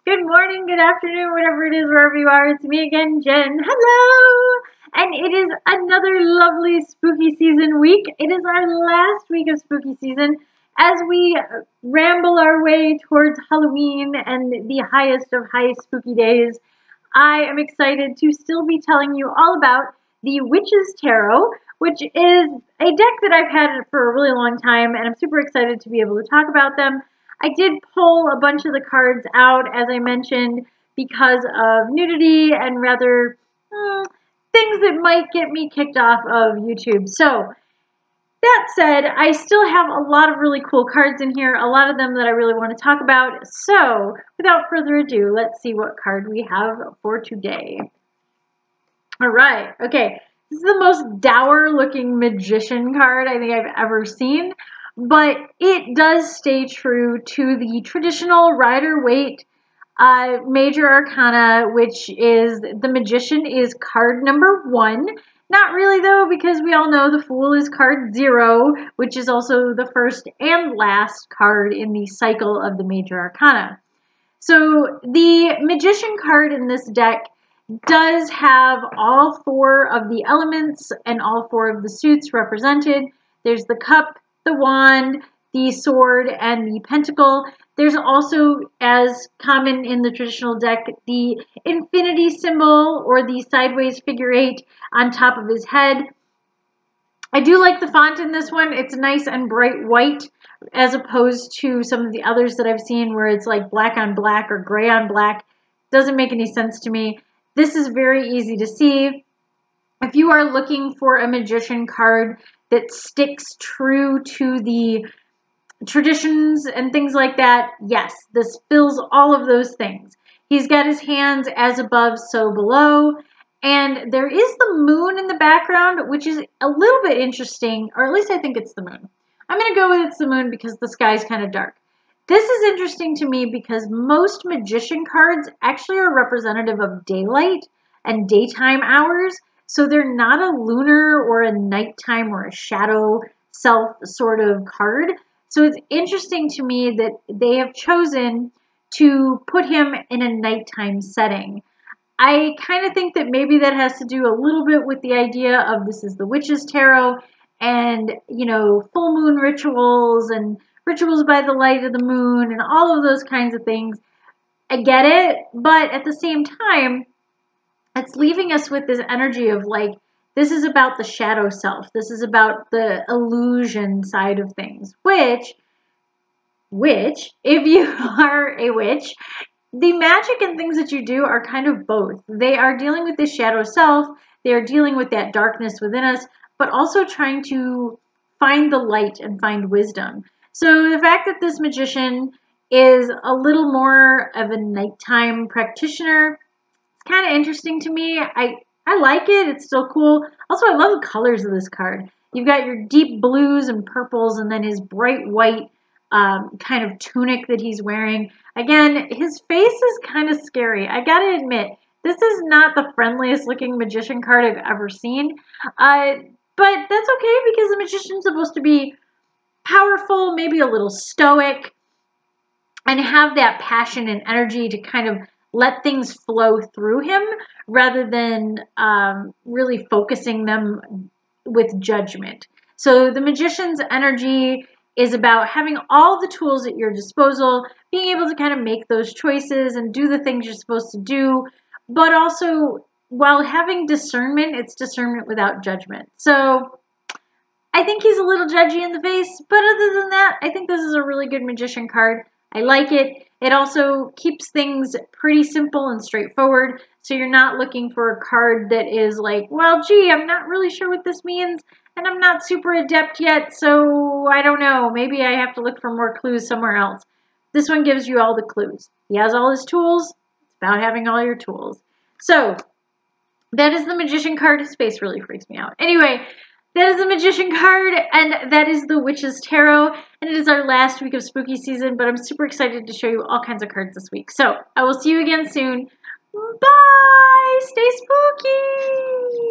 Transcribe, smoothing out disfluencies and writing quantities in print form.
Good morning, good afternoon, whatever it is, wherever you are. It's me again, Jen. Hello! And it is another lovely spooky season week. It is our last week of spooky season as we ramble our way towards Halloween and the highest of high spooky days. I am excited to still be telling you all about the Witch's Tarot, which is a deck that I've had for a really long time, and I'm super excited to be able to talk about them. I did pull a bunch of the cards out, as I mentioned, because of nudity and rather things that might get me kicked off of YouTube. So, that said, I still have a lot of really cool cards in here, a lot of them that I really want to talk about. So, without further ado, let's see what card we have for today. All right, okay. This is the most dour looking magician card I think I've ever seen. But it does stay true to the traditional Rider-Waite Major Arcana, which is the Magician is card number 1. Not really though, because we all know the Fool is card 0, which is also the first and last card in the cycle of the Major Arcana. So the Magician card in this deck does have all 4 of the elements and all 4 of the suits represented. There's the cup, the wand, the sword, and the pentacle. There's also, as common in the traditional deck, the infinity symbol or the sideways figure 8 on top of his head. I do like the font in this one. It's nice and bright white as opposed to some of the others that I've seen where it's like black on black or gray on black. Doesn't make any sense to me. This is very easy to see. If you are looking for a magician card that sticks true to the traditions and things like that, yes, this fills all of those things. He's got his hands as above, so below, and there is the moon in the background, which is a little bit interesting, or at least I think it's the moon. I'm going to go with it's the moon because the sky's kind of dark. This is interesting to me because most magician cards actually are representative of daylight and daytime hours. So they're not a lunar or a nighttime or a shadow self sort of card. So it's interesting to me that they have chosen to put him in a nighttime setting. I kind of think that maybe that has to do a little bit with the idea of this is the Witch's Tarot and, you know, full moon rituals and rituals by the light of the moon and all of those kinds of things. I get it, but at the same time, it's leaving us with this energy of like, this is about the shadow self. This is about the illusion side of things, which, if you are a witch, the magic and things that you do are kind of both. They are dealing with this shadow self. They are dealing with that darkness within us, but also trying to find the light and find wisdom. So the fact that this magician is a little more of a nighttime practitioner, kind of interesting to me. I like it. It's still cool. Also, I love the colors of this card. You've got your deep blues and purples and then his bright white kind of tunic that he's wearing. Again, his face is kind of scary. I gotta admit, this is not the friendliest looking magician card I've ever seen. But that's okay because the magician's supposed to be powerful, maybe a little stoic, and have that passion and energy to kind of let things flow through him rather than really focusing them with judgment. So the magician's energy is about having all the tools at your disposal, being able to kind of make those choices and do the things you're supposed to do, but also while having discernment, it's discernment without judgment. So I think he's a little judgy in the face, but other than that, I think this is a really good magician card. I like it. It also keeps things pretty simple and straightforward, so you're not looking for a card that is like, well, gee, I'm not really sure what this means, and I'm not super adept yet, so I don't know. Maybe I have to look for more clues somewhere else. This one gives you all the clues. He has all his tools. It's about having all your tools. So, that is the magician card. His face really freaks me out. Anyway, that is the magician card, and that is the Witch's Tarot, and it is our last week of spooky season, but I'm super excited to show you all kinds of cards this week. So, I will see you again soon. Bye! Stay spooky!